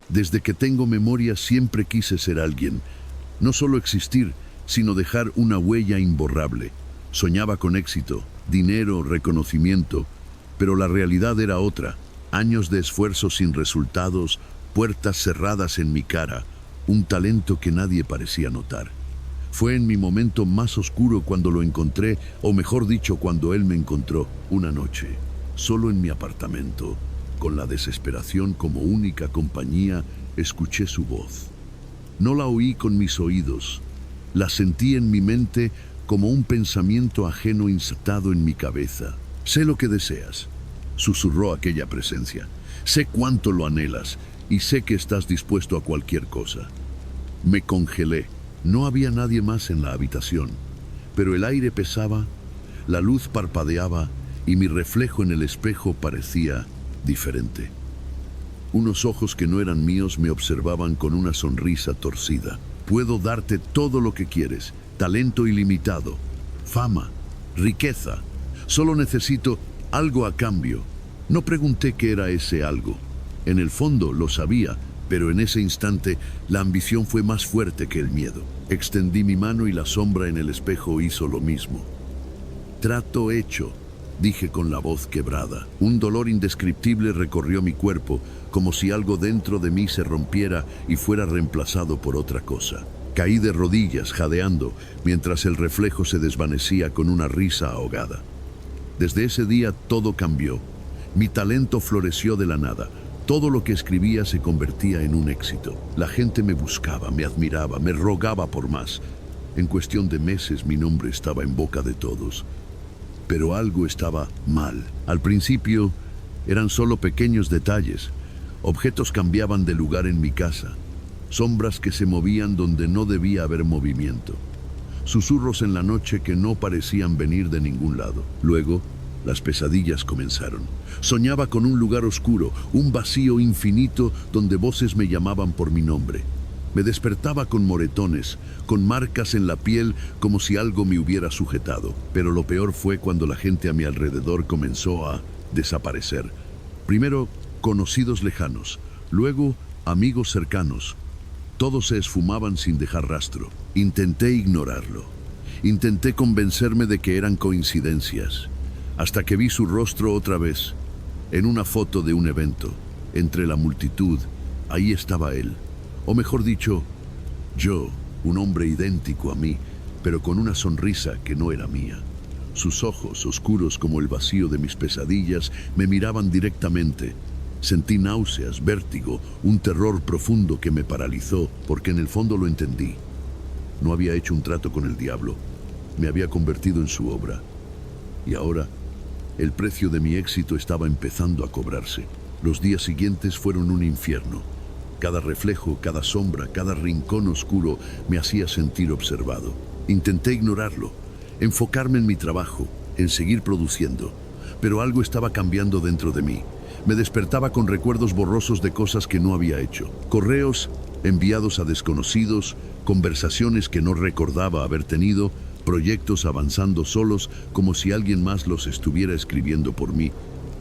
Desde que tengo memoria siempre quise ser alguien. No solo existir, sino dejar una huella imborrable. Soñaba con éxito, dinero, reconocimiento, pero la realidad era otra. Años de esfuerzo sin resultados, puertas cerradas en mi cara, un talento que nadie parecía notar. Fue en mi momento más oscuro cuando lo encontré, o mejor dicho, cuando él me encontró, una noche, solo en mi apartamento. Con la desesperación como única compañía, escuché su voz. No la oí con mis oídos, la sentí en mi mente como un pensamiento ajeno insertado en mi cabeza. Sé lo que deseas, susurró aquella presencia. Sé cuánto lo anhelas y sé que estás dispuesto a cualquier cosa. Me congelé. No había nadie más en la habitación, pero el aire pesaba, la luz parpadeaba y mi reflejo en el espejo parecía diferente. Unos ojos que no eran míos me observaban con una sonrisa torcida. Puedo darte todo lo que quieres, talento ilimitado, fama, riqueza. Solo necesito algo a cambio. No pregunté qué era ese algo. En el fondo lo sabía, pero en ese instante la ambición fue más fuerte que el miedo. Extendí mi mano y la sombra en el espejo hizo lo mismo. Trato hecho, dije con la voz quebrada. Un dolor indescriptible recorrió mi cuerpo, como si algo dentro de mí se rompiera y fuera reemplazado por otra cosa. Caí de rodillas, jadeando, mientras el reflejo se desvanecía con una risa ahogada. Desde ese día todo cambió. Mi talento floreció de la nada. Todo lo que escribía se convertía en un éxito. La gente me buscaba, me admiraba, me rogaba por más. En cuestión de meses mi nombre estaba en boca de todos. Pero algo estaba mal. Al principio eran solo pequeños detalles. Objetos cambiaban de lugar en mi casa. Sombras que se movían donde no debía haber movimiento. Susurros en la noche que no parecían venir de ningún lado. Luego, las pesadillas comenzaron. Soñaba con un lugar oscuro, un vacío infinito donde voces me llamaban por mi nombre. Me despertaba con moretones, con marcas en la piel como si algo me hubiera sujetado. Pero lo peor fue cuando la gente a mi alrededor comenzó a desaparecer. Primero, conocidos lejanos, luego, amigos cercanos. Todos se esfumaban sin dejar rastro. Intenté ignorarlo. Intenté convencerme de que eran coincidencias. Hasta que vi su rostro otra vez, en una foto de un evento. Entre la multitud, ahí estaba él. O mejor dicho, yo, un hombre idéntico a mí, pero con una sonrisa que no era mía. Sus ojos, oscuros como el vacío de mis pesadillas, me miraban directamente. Sentí náuseas, vértigo, un terror profundo que me paralizó, porque en el fondo lo entendí. No había hecho un trato con el diablo, me había convertido en su obra. Y ahora, el precio de mi éxito estaba empezando a cobrarse. Los días siguientes fueron un infierno. Cada reflejo, cada sombra, cada rincón oscuro me hacía sentir observado. Intenté ignorarlo, enfocarme en mi trabajo, en seguir produciendo. Pero algo estaba cambiando dentro de mí. Me despertaba con recuerdos borrosos de cosas que no había hecho. Correos enviados a desconocidos, conversaciones que no recordaba haber tenido, proyectos avanzando solos como si alguien más los estuviera escribiendo por mí.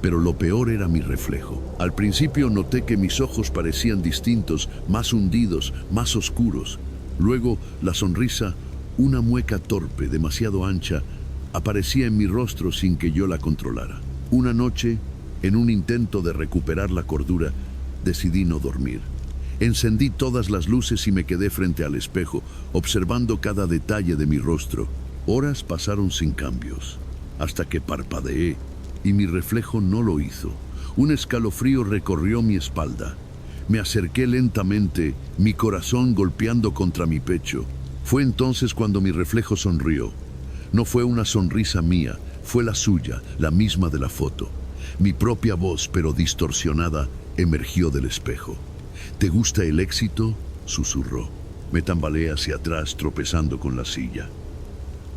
Pero lo peor era mi reflejo. Al principio noté que mis ojos parecían distintos, más hundidos, más oscuros. Luego, la sonrisa, una mueca torpe, demasiado ancha, aparecía en mi rostro sin que yo la controlara. Una noche, en un intento de recuperar la cordura, decidí no dormir. Encendí todas las luces y me quedé frente al espejo, observando cada detalle de mi rostro. Horas pasaron sin cambios, hasta que parpadeé, y mi reflejo no lo hizo. Un escalofrío recorrió mi espalda. Me acerqué lentamente, mi corazón golpeando contra mi pecho. Fue entonces cuando mi reflejo sonrió. No fue una sonrisa mía, fue la suya, la misma de la foto. Mi propia voz, pero distorsionada, emergió del espejo. ¿Te gusta el éxito?, susurró. Me tambaleé hacia atrás, tropezando con la silla.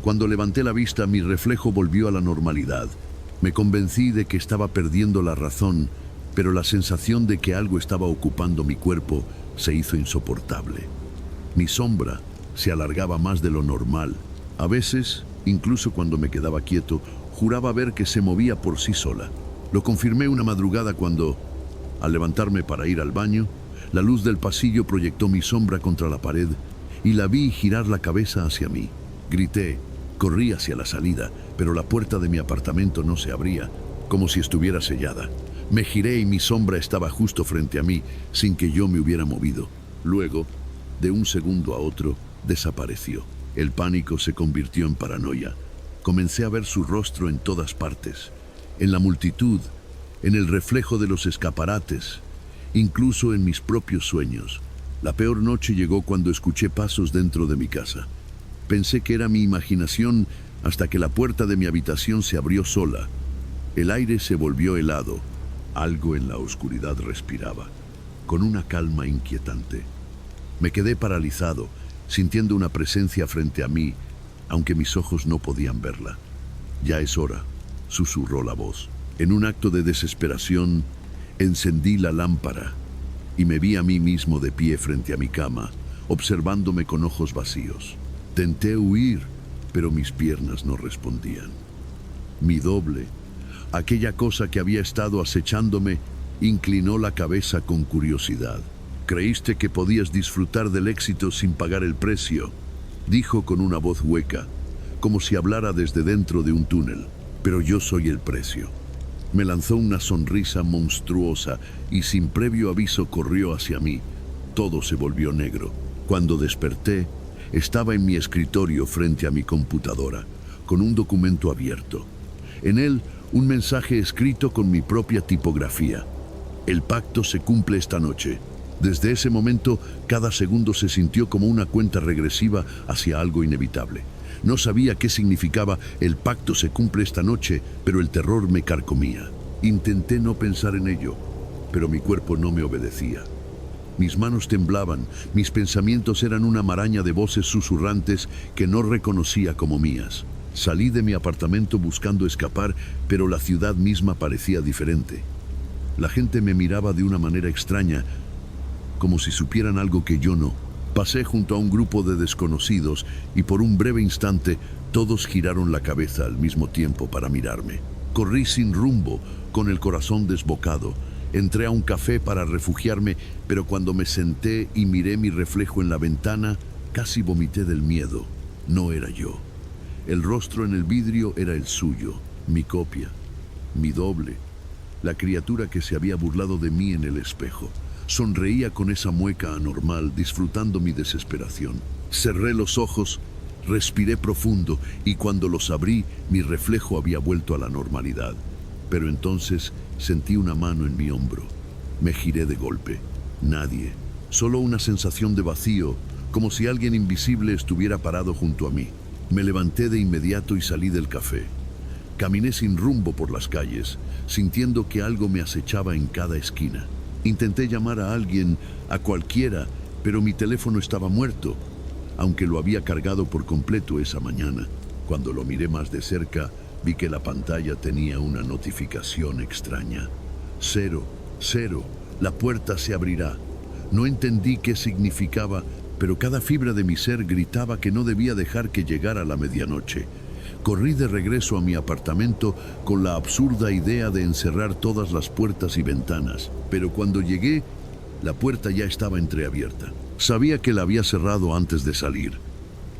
Cuando levanté la vista, mi reflejo volvió a la normalidad. Me convencí de que estaba perdiendo la razón, pero la sensación de que algo estaba ocupando mi cuerpo se hizo insoportable. Mi sombra se alargaba más de lo normal. A veces, incluso cuando me quedaba quieto, juraba ver que se movía por sí sola. Lo confirmé una madrugada cuando, al levantarme para ir al baño, La luz del pasillo proyectó mi sombra contra la pared y la vi girar la cabeza hacia mí. Grité, corrí hacia la salida, pero la puerta de mi apartamento no se abría, como si estuviera sellada. Me giré y mi sombra estaba justo frente a mí, sin que yo me hubiera movido. Luego, de un segundo a otro, desapareció. El pánico se convirtió en paranoia. Comencé a ver su rostro en todas partes, en la multitud, en el reflejo de los escaparates, incluso en mis propios sueños. La peor noche llegó cuando escuché pasos dentro de mi casa. Pensé que era mi imaginación hasta que la puerta de mi habitación se abrió sola. El aire se volvió helado. Algo en la oscuridad respiraba, con una calma inquietante. Me quedé paralizado, sintiendo una presencia frente a mí, aunque mis ojos no podían verla. «Ya es hora», susurró la voz. En un acto de desesperación, encendí la lámpara y me vi a mí mismo de pie frente a mi cama, observándome con ojos vacíos. Tenté huir, pero mis piernas no respondían. Mi doble, aquella cosa que había estado acechándome, inclinó la cabeza con curiosidad. «Creíste que podías disfrutar del éxito sin pagar el precio», dijo con una voz hueca, como si hablara desde dentro de un túnel. «Pero yo soy el precio». Me lanzó una sonrisa monstruosa y sin previo aviso corrió hacia mí. Todo se volvió negro. Cuando desperté, estaba en mi escritorio frente a mi computadora, con un documento abierto. En él, un mensaje escrito con mi propia tipografía. «El pacto se cumple esta noche». Desde ese momento, cada segundo se sintió como una cuenta regresiva hacia algo inevitable. No sabía qué significaba «el pacto se cumple esta noche», pero el terror me carcomía. Intenté no pensar en ello, pero mi cuerpo no me obedecía. Mis manos temblaban, mis pensamientos eran una maraña de voces susurrantes que no reconocía como mías. Salí de mi apartamento buscando escapar, pero la ciudad misma parecía diferente. La gente me miraba de una manera extraña, como si supieran algo que yo no. Pasé junto a un grupo de desconocidos y por un breve instante todos giraron la cabeza al mismo tiempo para mirarme. Corrí sin rumbo, con el corazón desbocado. Entré a un café para refugiarme, pero cuando me senté y miré mi reflejo en la ventana, casi vomité del miedo. No era yo. El rostro en el vidrio era el suyo, mi copia, mi doble, la criatura que se había burlado de mí en el espejo. Sonreía con esa mueca anormal, disfrutando mi desesperación. Cerré los ojos, respiré profundo y cuando los abrí, mi reflejo había vuelto a la normalidad. Pero entonces sentí una mano en mi hombro. Me giré de golpe. Nadie. Solo una sensación de vacío, como si alguien invisible estuviera parado junto a mí. Me levanté de inmediato y salí del café. Caminé sin rumbo por las calles, sintiendo que algo me acechaba en cada esquina. Intenté llamar a alguien, a cualquiera, pero mi teléfono estaba muerto, aunque lo había cargado por completo esa mañana. Cuando lo miré más de cerca, vi que la pantalla tenía una notificación extraña. 0, 0, la puerta se abrirá. No entendí qué significaba, pero cada fibra de mi ser gritaba que no debía dejar que llegara la medianoche. Corrí de regreso a mi apartamento con la absurda idea de encerrar todas las puertas y ventanas, pero cuando llegué, la puerta ya estaba entreabierta. Sabía que la había cerrado antes de salir.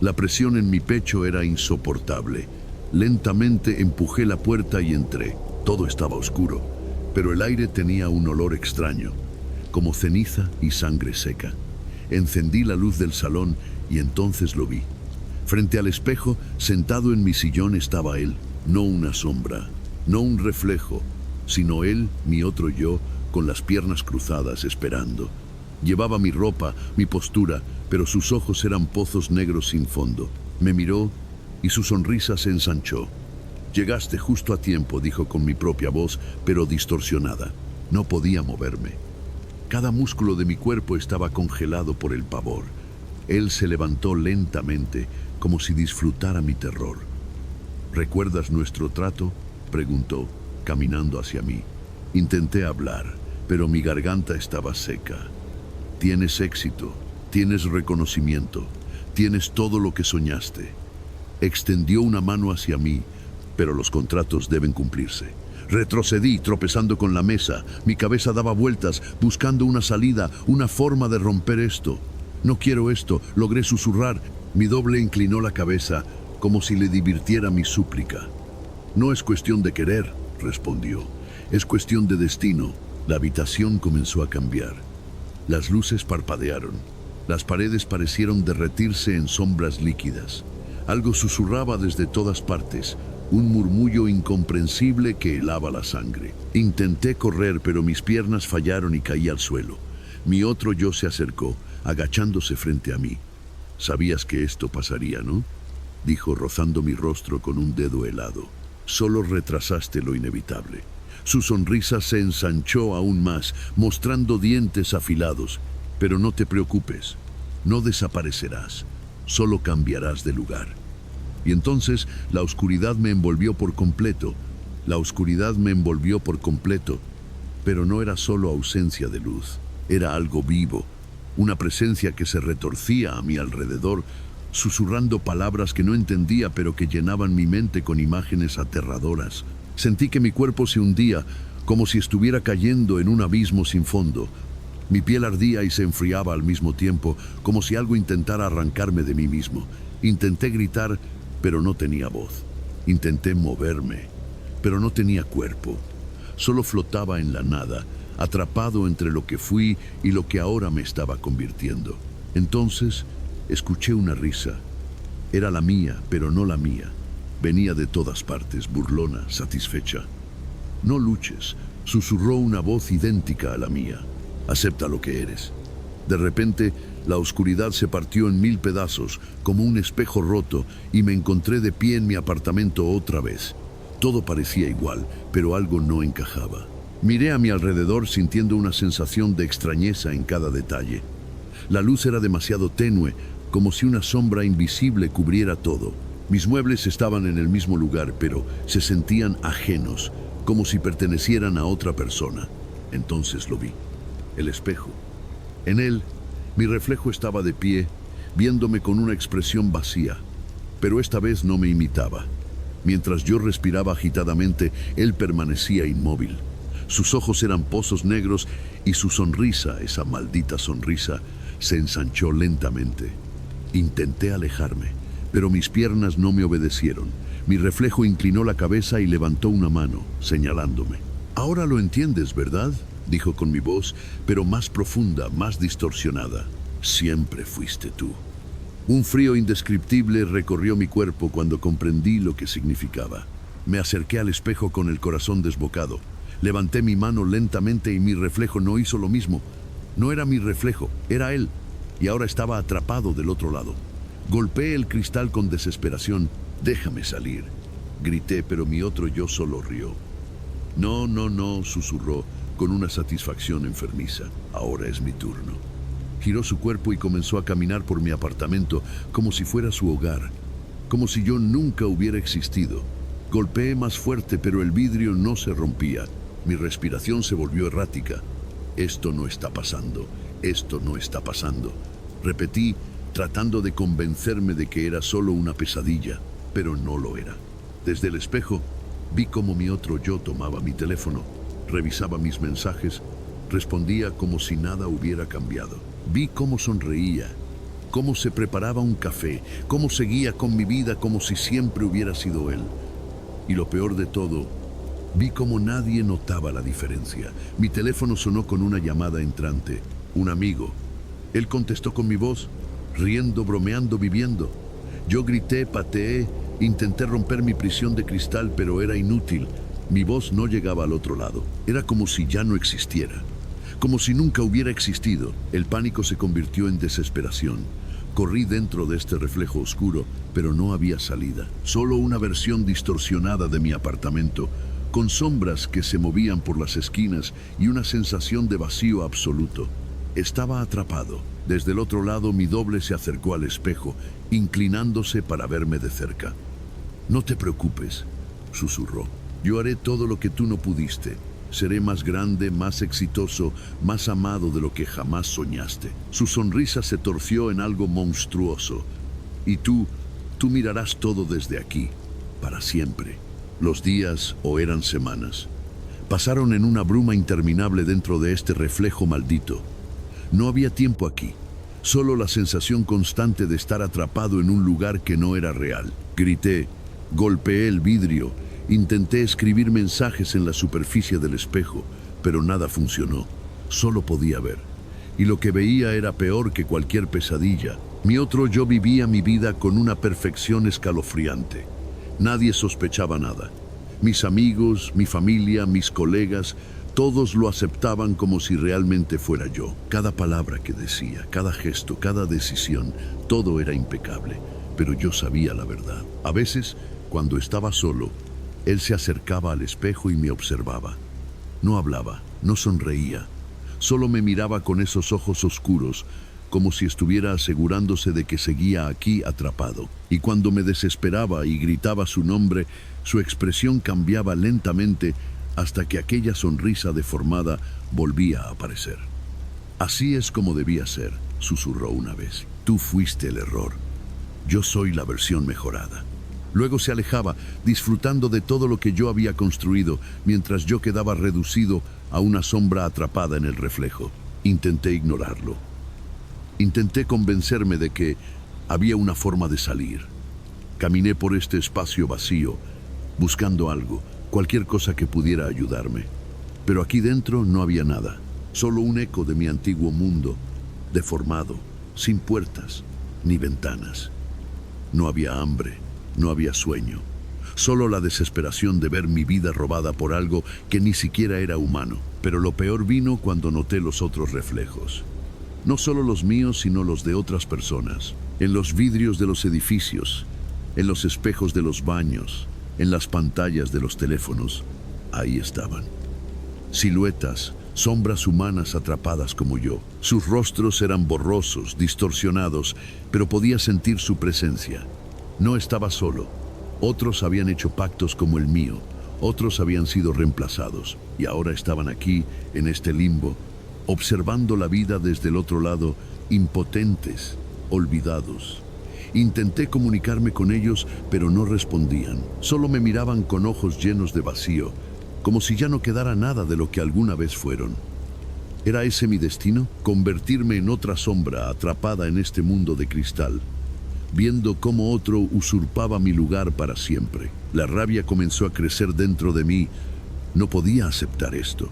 La presión en mi pecho era insoportable. Lentamente empujé la puerta y entré. Todo estaba oscuro, pero el aire tenía un olor extraño, como ceniza y sangre seca. Encendí la luz del salón y entonces lo vi. Frente al espejo, sentado en mi sillón, estaba él, no una sombra, no un reflejo, sino él, mi otro yo, con las piernas cruzadas, esperando. Llevaba mi ropa, mi postura, pero sus ojos eran pozos negros sin fondo. Me miró y su sonrisa se ensanchó. «Llegaste justo a tiempo», dijo con mi propia voz, pero distorsionada. No podía moverme. Cada músculo de mi cuerpo estaba congelado por el pavor. Él se levantó lentamente, como si disfrutara mi terror. «¿Recuerdas nuestro trato?», preguntó, caminando hacia mí. Intenté hablar, pero mi garganta estaba seca. «Tienes éxito, tienes reconocimiento, tienes todo lo que soñaste». Extendió una mano hacia mí, pero los contratos deben cumplirse. Retrocedí, tropezando con la mesa. Mi cabeza daba vueltas, buscando una salida, una forma de romper esto. No quiero esto, logré susurrar. Mi doble inclinó la cabeza, como si le divirtiera mi súplica. No es cuestión de querer, respondió. Es cuestión de destino. La habitación comenzó a cambiar. Las luces parpadearon. Las paredes parecieron derretirse en sombras líquidas. Algo susurraba desde todas partes, un murmullo incomprensible que helaba la sangre. Intenté correr, pero mis piernas fallaron y caí al suelo. Mi otro yo se acercó, agachándose frente a mí. «Sabías que esto pasaría, ¿no?», dijo, rozando mi rostro con un dedo helado. «Solo retrasaste lo inevitable». Su sonrisa se ensanchó aún más, mostrando dientes afilados. «Pero no te preocupes, no desaparecerás, solo cambiarás de lugar». Y entonces la oscuridad me envolvió por completo. La oscuridad me envolvió por completo, pero no era solo ausencia de luz, era algo vivo, una presencia que se retorcía a mi alrededor, susurrando palabras que no entendía, pero que llenaban mi mente con imágenes aterradoras. Sentí que mi cuerpo se hundía, como si estuviera cayendo en un abismo sin fondo. Mi piel ardía y se enfriaba al mismo tiempo, como si algo intentara arrancarme de mí mismo. Intenté gritar, pero no tenía voz. Intenté moverme, pero no tenía cuerpo. Solo flotaba en la nada, atrapado entre lo que fui y lo que ahora me estaba convirtiendo. Entonces, escuché una risa. Era la mía, pero no la mía. Venía de todas partes, burlona, satisfecha. «No luches», susurró una voz idéntica a la mía. «Acepta lo que eres». De repente, la oscuridad se partió en 1000 pedazos, como un espejo roto, y me encontré de pie en mi apartamento otra vez. Todo parecía igual, pero algo no encajaba. Miré a mi alrededor sintiendo una sensación de extrañeza en cada detalle. La luz era demasiado tenue, como si una sombra invisible cubriera todo. Mis muebles estaban en el mismo lugar, pero se sentían ajenos, como si pertenecieran a otra persona. Entonces lo vi. El espejo. En él, mi reflejo estaba de pie, viéndome con una expresión vacía, pero esta vez no me imitaba. Mientras yo respiraba agitadamente, él permanecía inmóvil. Sus ojos eran pozos negros y su sonrisa, esa maldita sonrisa, se ensanchó lentamente. Intenté alejarme, pero mis piernas no me obedecieron. Mi reflejo inclinó la cabeza y levantó una mano, señalándome. «Ahora lo entiendes, ¿verdad?», dijo con mi voz, pero más profunda, más distorsionada. «Siempre fuiste tú». Un frío indescriptible recorrió mi cuerpo cuando comprendí lo que significaba. Me acerqué al espejo con el corazón desbocado. Levanté mi mano lentamente y mi reflejo no hizo lo mismo. No era mi reflejo, era él, y ahora estaba atrapado del otro lado. Golpeé el cristal con desesperación. «Déjame salir», grité, pero mi otro yo solo rió. «No, no, no», susurró, con una satisfacción enfermiza. «Ahora es mi turno». Giró su cuerpo y comenzó a caminar por mi apartamento como si fuera su hogar, como si yo nunca hubiera existido. Golpeé más fuerte, pero el vidrio no se rompía. Mi respiración se volvió errática. «Esto no está pasando, esto no está pasando», repetí, tratando de convencerme de que era solo una pesadilla, pero no lo era. Desde el espejo, vi cómo mi otro yo tomaba mi teléfono, revisaba mis mensajes, respondía como si nada hubiera cambiado. Vi cómo sonreía, cómo se preparaba un café, cómo seguía con mi vida como si siempre hubiera sido él. Y lo peor de todo, vi cómo nadie notaba la diferencia. Mi teléfono sonó con una llamada entrante. Un amigo. Él contestó con mi voz, riendo, bromeando, viviendo. Yo grité, pateé, intenté romper mi prisión de cristal, pero era inútil. Mi voz no llegaba al otro lado. Era como si ya no existiera. Como si nunca hubiera existido. El pánico se convirtió en desesperación. Corrí dentro de este reflejo oscuro, pero no había salida. Solo una versión distorsionada de mi apartamento, con sombras que se movían por las esquinas y una sensación de vacío absoluto. Estaba atrapado. Desde el otro lado, mi doble se acercó al espejo, inclinándose para verme de cerca. «No te preocupes», susurró. «Yo haré todo lo que tú no pudiste. Seré más grande, más exitoso, más amado de lo que jamás soñaste». Su sonrisa se torció en algo monstruoso. «Y tú mirarás todo desde aquí, para siempre». Los días, o eran semanas, Pasaron en una bruma interminable dentro de este reflejo maldito. No había tiempo aquí, solo la sensación constante de estar atrapado en un lugar que no era real. Grité, golpeé el vidrio, intenté escribir mensajes en la superficie del espejo, pero nada funcionó. Solo podía ver. Y lo que veía era peor que cualquier pesadilla. Mi otro yo vivía mi vida con una perfección escalofriante. Nadie sospechaba nada. Mis amigos, mi familia, mis colegas, todos lo aceptaban como si realmente fuera yo. Cada palabra que decía, cada gesto, cada decisión, todo era impecable. Pero yo sabía la verdad. A veces, cuando estaba solo, él se acercaba al espejo y me observaba. No hablaba, no sonreía. Solo me miraba con esos ojos oscuros, como si estuviera asegurándose de que seguía aquí atrapado. Y cuando me desesperaba y gritaba su nombre, su expresión cambiaba lentamente hasta que aquella sonrisa deformada volvía a aparecer. Así es como debía ser, susurró una vez. Tú fuiste el error. Yo soy la versión mejorada. Luego se alejaba, disfrutando de todo lo que yo había construido, mientras yo quedaba reducido a una sombra atrapada en el reflejo. Intenté ignorarlo. Intenté convencerme de que había una forma de salir. Caminé por este espacio vacío, buscando algo, cualquier cosa que pudiera ayudarme. Pero aquí dentro no había nada, solo un eco de mi antiguo mundo, deformado, sin puertas ni ventanas. No había hambre, no había sueño, solo la desesperación de ver mi vida robada por algo que ni siquiera era humano. Pero lo peor vino cuando noté los otros reflejos. No solo los míos, sino los de otras personas. En los vidrios de los edificios, en los espejos de los baños, en las pantallas de los teléfonos, ahí estaban. Siluetas, sombras humanas atrapadas como yo. Sus rostros eran borrosos, distorsionados, pero podía sentir su presencia. No estaba solo. Otros habían hecho pactos como el mío. Otros habían sido reemplazados y ahora estaban aquí, en este limbo, observando la vida desde el otro lado, impotentes, olvidados. Intenté comunicarme con ellos, pero no respondían. Solo me miraban con ojos llenos de vacío, como si ya no quedara nada de lo que alguna vez fueron. ¿Era ese mi destino? Convertirme en otra sombra atrapada en este mundo de cristal, viendo cómo otro usurpaba mi lugar para siempre. La rabia comenzó a crecer dentro de mí. No podía aceptar esto.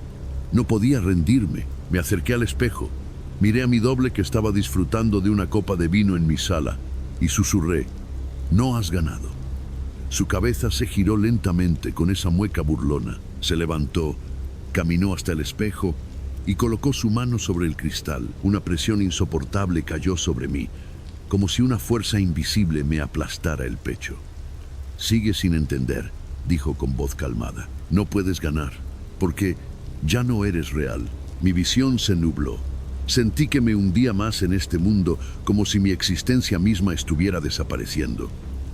No podía rendirme. Me acerqué al espejo. Miré a mi doble que estaba disfrutando de una copa de vino en mi sala y susurré, no has ganado. Su cabeza se giró lentamente con esa mueca burlona. Se levantó, caminó hasta el espejo y colocó su mano sobre el cristal. Una presión insoportable cayó sobre mí, como si una fuerza invisible me aplastara el pecho. Sigue sin entender, dijo con voz calmada. No puedes ganar, porque ya no eres real. Mi visión se nubló. Sentí que me hundía más en este mundo, como si mi existencia misma estuviera desapareciendo.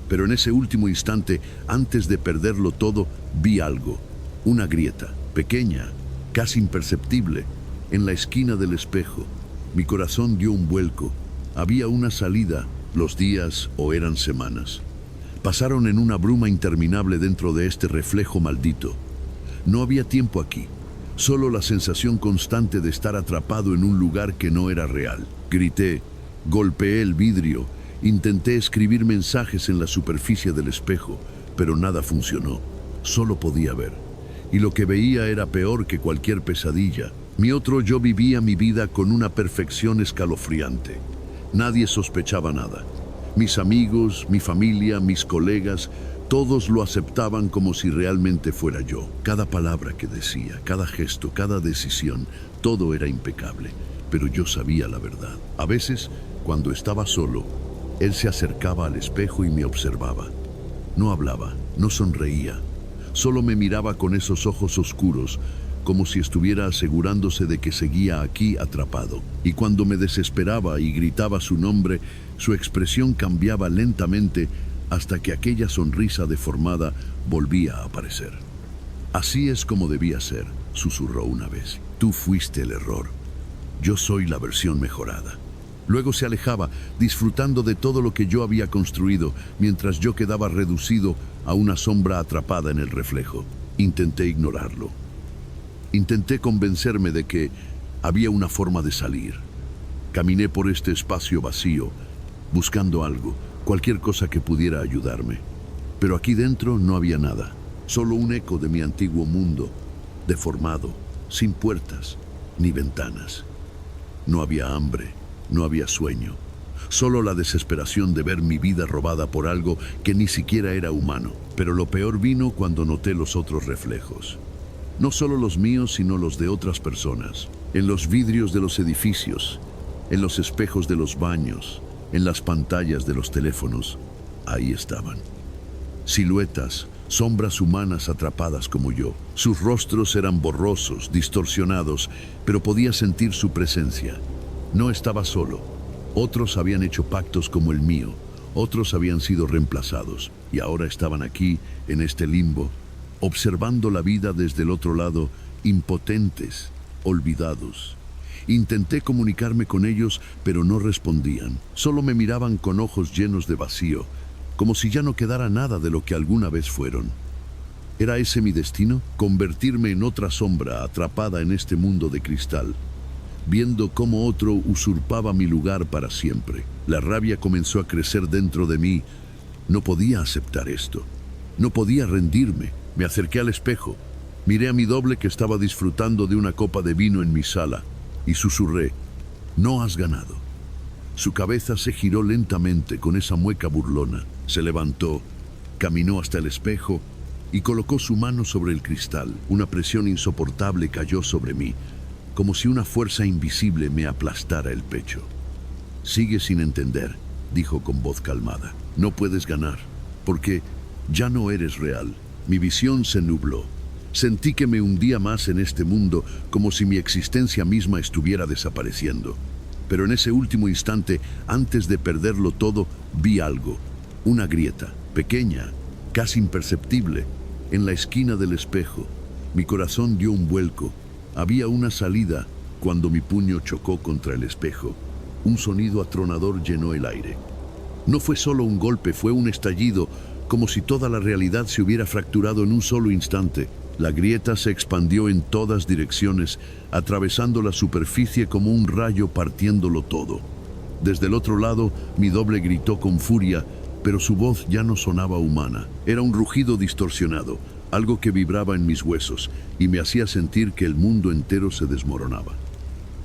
Pero en ese último instante, antes de perderlo todo, vi algo. Una grieta, pequeña, casi imperceptible, en la esquina del espejo. Mi corazón dio un vuelco. Había una salida. Los días, o eran semanas, pasaron en una bruma interminable dentro de este reflejo maldito. No había tiempo aquí, solo la sensación constante de estar atrapado en un lugar que no era real. Grité, golpeé el vidrio, intenté escribir mensajes en la superficie del espejo, pero nada funcionó. Solo podía ver. Y lo que veía era peor que cualquier pesadilla. Mi otro yo vivía mi vida con una perfección escalofriante. Nadie sospechaba nada. Mis amigos, mi familia, mis colegas, todos lo aceptaban como si realmente fuera yo. Cada palabra que decía, cada gesto, cada decisión, todo era impecable. Pero yo sabía la verdad. A veces, cuando estaba solo, él se acercaba al espejo y me observaba. No hablaba, no sonreía. Solo me miraba con esos ojos oscuros, como si estuviera asegurándose de que seguía aquí atrapado. Y cuando me desesperaba y gritaba su nombre, su expresión cambiaba lentamente hasta que aquella sonrisa deformada volvía a aparecer. Así es como debía ser, susurró una vez. Tú fuiste el error. Yo soy la versión mejorada. Luego se alejaba, disfrutando de todo lo que yo había construido, mientras yo quedaba reducido a una sombra atrapada en el reflejo. Intenté ignorarlo. Intenté convencerme de que había una forma de salir. Caminé por este espacio vacío, buscando algo, cualquier cosa que pudiera ayudarme. Pero aquí dentro no había nada, solo un eco de mi antiguo mundo, deformado, sin puertas ni ventanas. No había hambre, no había sueño, solo la desesperación de ver mi vida robada por algo que ni siquiera era humano. Pero lo peor vino cuando noté los otros reflejos. No solo los míos, sino los de otras personas. En los vidrios de los edificios, en los espejos de los baños, en las pantallas de los teléfonos, ahí estaban. Siluetas, sombras humanas atrapadas como yo. Sus rostros eran borrosos, distorsionados, pero podía sentir su presencia. No estaba solo. Otros habían hecho pactos como el mío. Otros habían sido reemplazados y ahora estaban aquí, en este limbo, observando la vida desde el otro lado, impotentes, olvidados. Intenté comunicarme con ellos, pero no respondían. Solo me miraban con ojos llenos de vacío, como si ya no quedara nada de lo que alguna vez fueron. ¿Era ese mi destino? Convertirme en otra sombra atrapada en este mundo de cristal, viendo cómo otro usurpaba mi lugar para siempre. La rabia comenzó a crecer dentro de mí. No podía aceptar esto. No podía rendirme. Me acerqué al espejo. Miré a mi doble que estaba disfrutando de una copa de vino en mi sala y susurré: «No has ganado». Su cabeza se giró lentamente con esa mueca burlona. Se levantó, caminó hasta el espejo y colocó su mano sobre el cristal. Una presión insoportable cayó sobre mí, como si una fuerza invisible me aplastara el pecho. «Sigue sin entender», dijo con voz calmada. «No puedes ganar, porque ya no eres real». Mi visión se nubló. Sentí que me hundía más en este mundo, como si mi existencia misma estuviera desapareciendo. Pero en ese último instante, antes de perderlo todo, vi algo. Una grieta, pequeña, casi imperceptible, en la esquina del espejo. Mi corazón dio un vuelco. Había una salida cuando mi puño chocó contra el espejo. Un sonido atronador llenó el aire. No fue solo un golpe, fue un estallido, como si toda la realidad se hubiera fracturado en un solo instante. La grieta se expandió en todas direcciones, atravesando la superficie como un rayo partiéndolo todo. Desde el otro lado, mi doble gritó con furia, pero su voz ya no sonaba humana. Era un rugido distorsionado, algo que vibraba en mis huesos y me hacía sentir que el mundo entero se desmoronaba.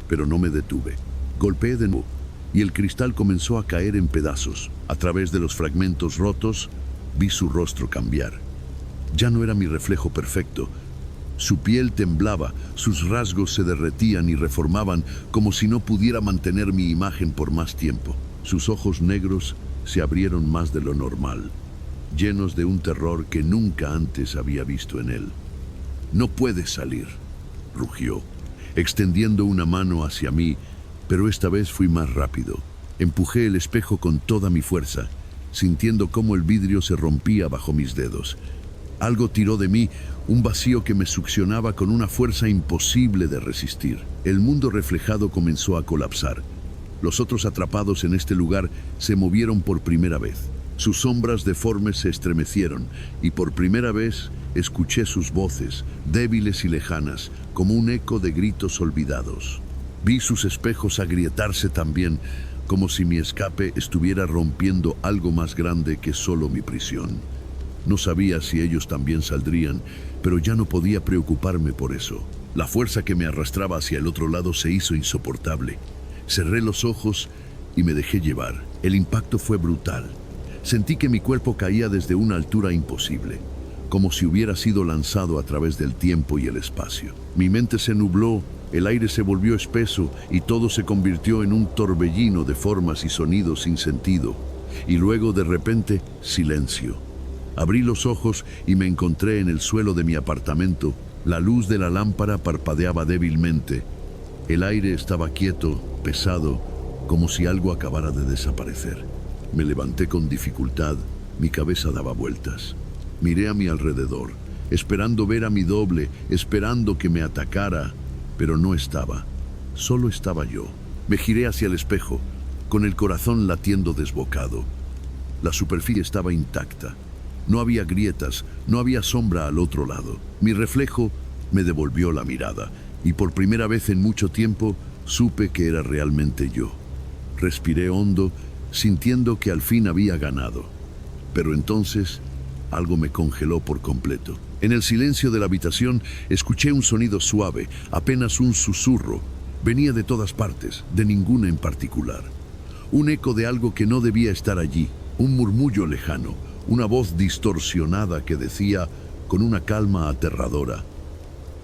Pero no me detuve. Golpeé de nuevo y el cristal comenzó a caer en pedazos. A través de los fragmentos rotos, vi su rostro cambiar. Ya no era mi reflejo perfecto. Su piel temblaba, sus rasgos se derretían y reformaban como si no pudiera mantener mi imagen por más tiempo. Sus ojos negros se abrieron más de lo normal, llenos de un terror que nunca antes había visto en él. «No puedes salir», rugió, extendiendo una mano hacia mí, pero esta vez fui más rápido. Empujé el espejo con toda mi fuerza, sintiendo cómo el vidrio se rompía bajo mis dedos. Algo tiró de mí, un vacío que me succionaba con una fuerza imposible de resistir. El mundo reflejado comenzó a colapsar. Los otros atrapados en este lugar se movieron por primera vez. Sus sombras deformes se estremecieron y por primera vez escuché sus voces, débiles y lejanas, como un eco de gritos olvidados. Vi sus espejos agrietarse también, como si mi escape estuviera rompiendo algo más grande que solo mi prisión. No sabía si ellos también saldrían, pero ya no podía preocuparme por eso. La fuerza que me arrastraba hacia el otro lado se hizo insoportable. Cerré los ojos y me dejé llevar. El impacto fue brutal. Sentí que mi cuerpo caía desde una altura imposible, como si hubiera sido lanzado a través del tiempo y el espacio. Mi mente se nubló, el aire se volvió espeso y todo se convirtió en un torbellino de formas y sonidos sin sentido. Y luego, de repente, silencio. Abrí los ojos y me encontré en el suelo de mi apartamento. La luz de la lámpara parpadeaba débilmente. El aire estaba quieto, pesado, como si algo acabara de desaparecer. Me levanté con dificultad, mi cabeza daba vueltas. Miré a mi alrededor, esperando ver a mi doble, esperando que me atacara, pero no estaba. Solo estaba yo. Me giré hacia el espejo, con el corazón latiendo desbocado. La superficie estaba intacta. No había grietas, no había sombra al otro lado. Mi reflejo me devolvió la mirada, y por primera vez en mucho tiempo supe que era realmente yo. Respiré hondo, sintiendo que al fin había ganado. Pero entonces algo me congeló por completo. En el silencio de la habitación escuché un sonido suave, apenas un susurro. Venía de todas partes, de ninguna en particular. Un eco de algo que no debía estar allí, un murmullo lejano, una voz distorsionada que decía, con una calma aterradora: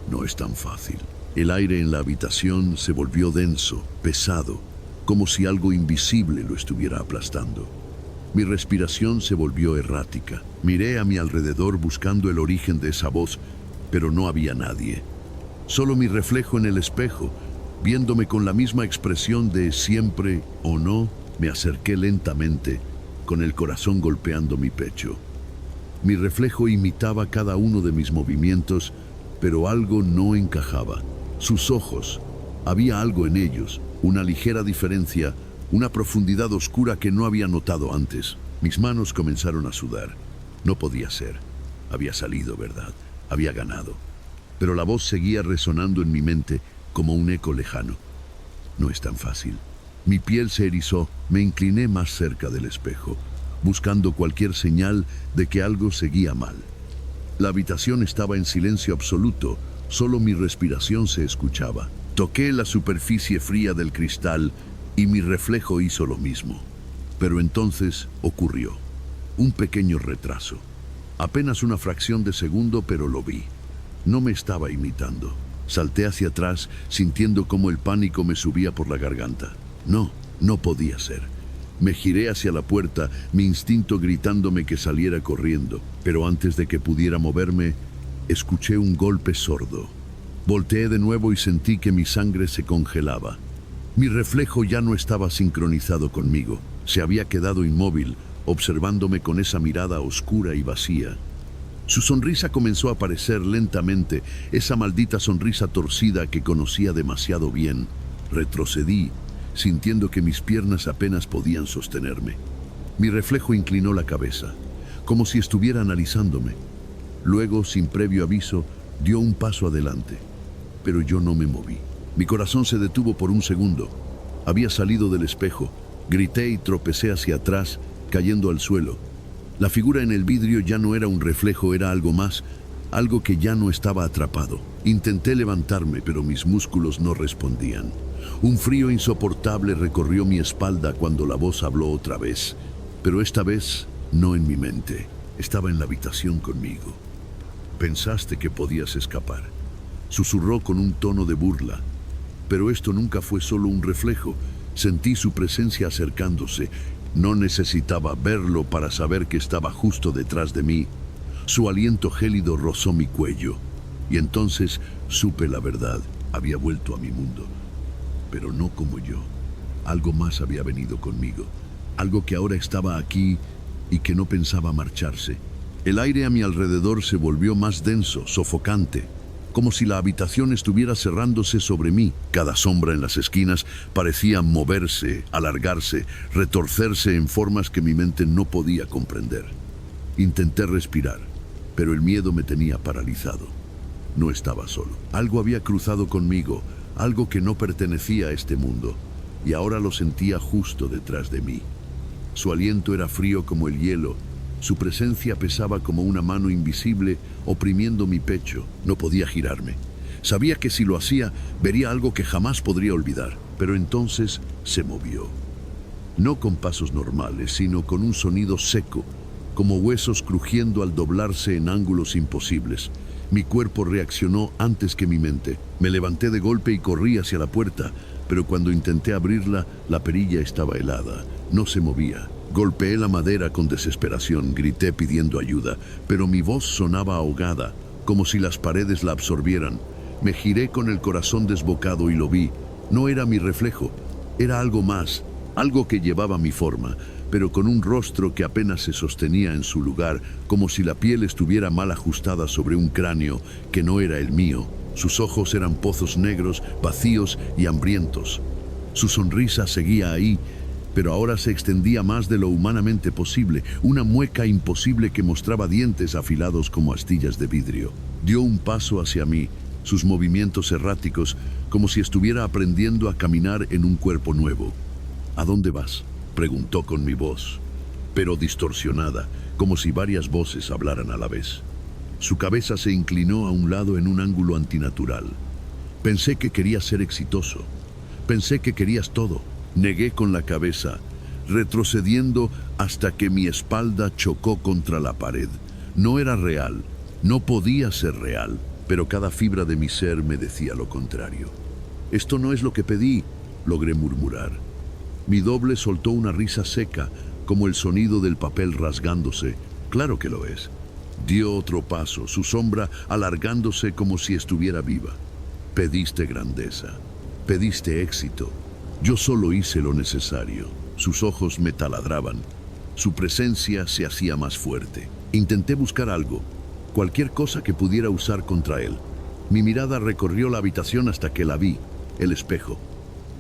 no es tan fácil. El aire en la habitación se volvió denso, pesado, como si algo invisible lo estuviera aplastando. Mi respiración se volvió errática. Miré a mi alrededor buscando el origen de esa voz, pero no había nadie. Solo mi reflejo en el espejo, viéndome con la misma expresión de siempre o no. Me acerqué lentamente, con el corazón golpeando mi pecho. Mi reflejo imitaba cada uno de mis movimientos, pero algo no encajaba. Sus ojos, había algo en ellos, una ligera diferencia, una profundidad oscura que no había notado antes. Mis manos comenzaron a sudar. No podía ser. Había salido, ¿verdad? Había ganado. Pero la voz seguía resonando en mi mente como un eco lejano. No es tan fácil. Mi piel se erizó, me incliné más cerca del espejo, buscando cualquier señal de que algo seguía mal. La habitación estaba en silencio absoluto, solo mi respiración se escuchaba. Toqué la superficie fría del cristal y mi reflejo hizo lo mismo. Pero entonces ocurrió. Un pequeño retraso. Apenas una fracción de segundo, pero lo vi. No me estaba imitando. Salté hacia atrás, sintiendo cómo el pánico me subía por la garganta. No podía ser. Me giré hacia la puerta, mi instinto gritándome que saliera corriendo. Pero antes de que pudiera moverme, escuché un golpe sordo. Volteé de nuevo y sentí que mi sangre se congelaba. Mi reflejo ya no estaba sincronizado conmigo. Se había quedado inmóvil, observándome con esa mirada oscura y vacía. Su sonrisa comenzó a aparecer lentamente, esa maldita sonrisa torcida que conocía demasiado bien. Retrocedí, sintiendo que mis piernas apenas podían sostenerme. Mi reflejo inclinó la cabeza, como si estuviera analizándome. Luego, sin previo aviso, dio un paso adelante. Pero yo no me moví. Mi corazón se detuvo por un segundo. Había salido del espejo. Grité y tropecé hacia atrás, cayendo al suelo. La figura en el vidrio ya no era un reflejo, era algo más, algo que ya no estaba atrapado. Intenté levantarme, pero mis músculos no respondían. Un frío insoportable recorrió mi espalda cuando la voz habló otra vez. Pero esta vez no en mi mente, estaba en la habitación conmigo. Pensaste que podías escapar. Susurró con un tono de burla. Pero esto nunca fue solo un reflejo. Sentí su presencia acercándose. No necesitaba verlo para saber que estaba justo detrás de mí. Su aliento gélido rozó mi cuello. Y entonces supe la verdad. Había vuelto a mi mundo. Pero no como yo. Algo más había venido conmigo. Algo que ahora estaba aquí y que no pensaba marcharse. El aire a mi alrededor se volvió más denso, sofocante, como si la habitación estuviera cerrándose sobre mí. Cada sombra en las esquinas parecía moverse, alargarse, retorcerse en formas que mi mente no podía comprender. Intenté respirar, pero el miedo me tenía paralizado. No estaba solo. Algo había cruzado conmigo, algo que no pertenecía a este mundo, y ahora lo sentía justo detrás de mí. Su aliento era frío como el hielo. Su presencia pesaba como una mano invisible oprimiendo mi pecho. No podía girarme. Sabía que si lo hacía, vería algo que jamás podría olvidar. Pero entonces se movió. No con pasos normales, sino con un sonido seco, como huesos crujiendo al doblarse en ángulos imposibles. Mi cuerpo reaccionó antes que mi mente. Me levanté de golpe y corrí hacia la puerta, pero cuando intenté abrirla, la perilla estaba helada. No se movía. Golpeé la madera con desesperación, grité pidiendo ayuda, pero mi voz sonaba ahogada, como si las paredes la absorbieran. Me giré con el corazón desbocado y lo vi. No era mi reflejo, era algo más, algo que llevaba mi forma, pero con un rostro que apenas se sostenía en su lugar, como si la piel estuviera mal ajustada sobre un cráneo que no era el mío. Sus ojos eran pozos negros, vacíos y hambrientos. Su sonrisa seguía ahí, pero ahora se extendía más de lo humanamente posible, una mueca imposible que mostraba dientes afilados como astillas de vidrio. Dio un paso hacia mí, sus movimientos erráticos, como si estuviera aprendiendo a caminar en un cuerpo nuevo. ¿A dónde vas?, preguntó con mi voz, pero distorsionada, como si varias voces hablaran a la vez. Su cabeza se inclinó a un lado en un ángulo antinatural. Pensé que querías ser exitoso. Pensé que querías todo. Negué con la cabeza, retrocediendo hasta que mi espalda chocó contra la pared. No era real, no podía ser real, pero cada fibra de mi ser me decía lo contrario. «Esto no es lo que pedí», logré murmurar. Mi doble soltó una risa seca, como el sonido del papel rasgándose. «Claro que lo es». Dio otro paso, su sombra alargándose como si estuviera viva. «Pediste grandeza, pediste éxito. Yo solo hice lo necesario». Sus ojos me taladraban. Su presencia se hacía más fuerte. Intenté buscar algo, cualquier cosa que pudiera usar contra él. Mi mirada recorrió la habitación hasta que la vi, el espejo.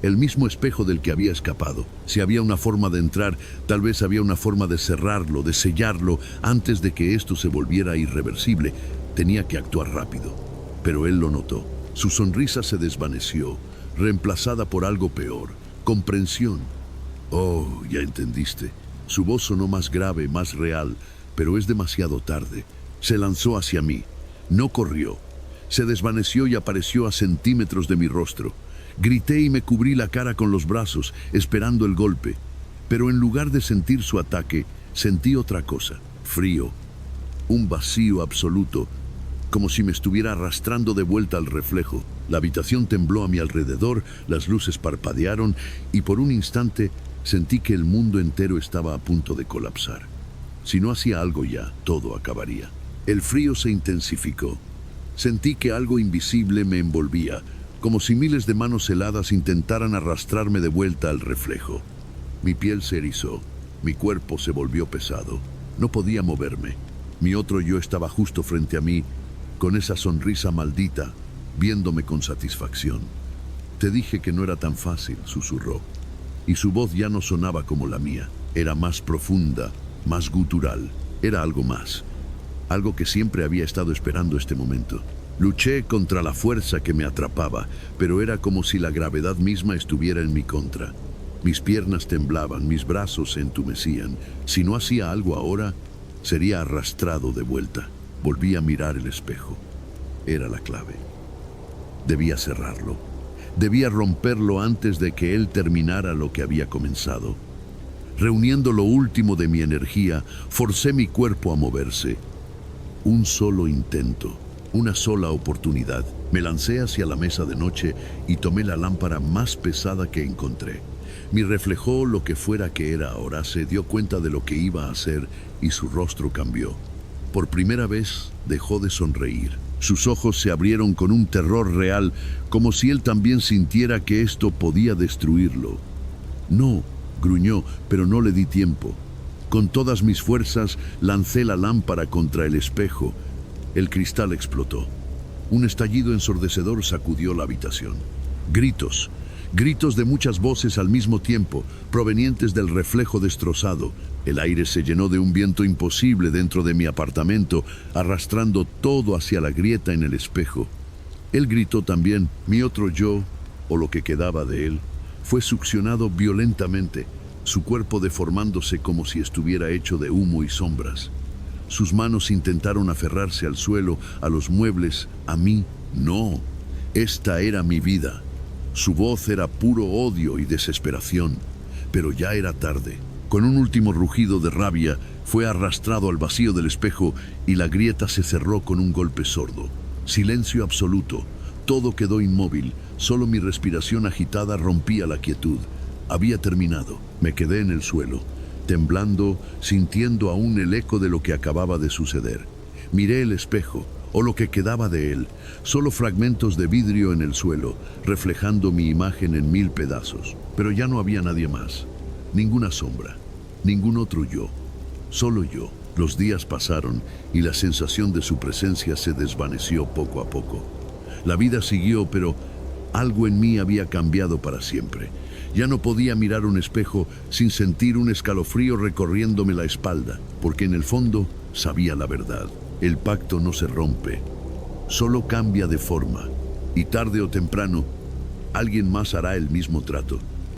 El mismo espejo del que había escapado. Si había una forma de entrar, tal vez había una forma de cerrarlo, de sellarlo, antes de que esto se volviera irreversible. Tenía que actuar rápido. Pero él lo notó. Su sonrisa se desvaneció, reemplazada por algo peor, comprensión. «Oh, ya entendiste». Su voz sonó más grave, más real, pero es demasiado tarde. Se lanzó hacia mí. No corrió. Se desvaneció y apareció a centímetros de mi rostro. Grité y me cubrí la cara con los brazos, esperando el golpe. Pero en lugar de sentir su ataque, sentí otra cosa. Frío. Un vacío absoluto, como si me estuviera arrastrando de vuelta al reflejo. La habitación tembló a mi alrededor, las luces parpadearon y por un instante sentí que el mundo entero estaba a punto de colapsar. Si no hacía algo ya, todo acabaría. El frío se intensificó. Sentí que algo invisible me envolvía, como si miles de manos heladas intentaran arrastrarme de vuelta al reflejo. Mi piel se erizó, mi cuerpo se volvió pesado. No podía moverme. Mi otro yo estaba justo frente a mí, con esa sonrisa maldita, viéndome con satisfacción. «Te dije que no era tan fácil», susurró. Y su voz ya no sonaba como la mía. Era más profunda, más gutural. Era algo más. Algo que siempre había estado esperando este momento. Luché contra la fuerza que me atrapaba, pero era como si la gravedad misma estuviera en mi contra. Mis piernas temblaban, mis brazos se entumecían. Si no hacía algo ahora, sería arrastrado de vuelta. Volví a mirar el espejo. Era la clave. Debía cerrarlo. Debía romperlo antes de que él terminara lo que había comenzado. Reuniendo lo último de mi energía, forcé mi cuerpo a moverse. Un solo intento, una sola oportunidad. Me lancé hacia la mesa de noche y tomé la lámpara más pesada que encontré. Mi reflejó lo que fuera que era ahora, se dio cuenta de lo que iba a hacer y su rostro cambió. Por primera vez dejó de sonreír. Sus ojos se abrieron con un terror real, como si él también sintiera que esto podía destruirlo. «No», gruñó, pero no le di tiempo. Con todas mis fuerzas lancé la lámpara contra el espejo. El cristal explotó. Un estallido ensordecedor sacudió la habitación. Gritos, gritos de muchas voces al mismo tiempo, provenientes del reflejo destrozado. El aire se llenó de un viento imposible dentro de mi apartamento, arrastrando todo hacia la grieta en el espejo. Él gritó también. Mi otro yo, o lo que quedaba de él, fue succionado violentamente, su cuerpo deformándose como si estuviera hecho de humo y sombras. Sus manos intentaron aferrarse al suelo, a los muebles, a mí. No, esta era mi vida. Su voz era puro odio y desesperación, pero ya era tarde. Con un último rugido de rabia, fue arrastrado al vacío del espejo y la grieta se cerró con un golpe sordo. Silencio absoluto. Todo quedó inmóvil. Solo mi respiración agitada rompía la quietud. Había terminado. Me quedé en el suelo, temblando, sintiendo aún el eco de lo que acababa de suceder. Miré el espejo, o lo que quedaba de él, solo fragmentos de vidrio en el suelo, reflejando mi imagen en 1000 pedazos. Pero ya no había nadie más. Ninguna sombra, ningún otro yo, solo yo. Los días pasaron y la sensación de su presencia se desvaneció poco a poco. La vida siguió, pero algo en mí había cambiado para siempre. Ya no podía mirar un espejo sin sentir un escalofrío recorriéndome la espalda, porque en el fondo sabía la verdad. El pacto no se rompe, solo cambia de forma, y tarde o temprano, alguien más hará el mismo trato.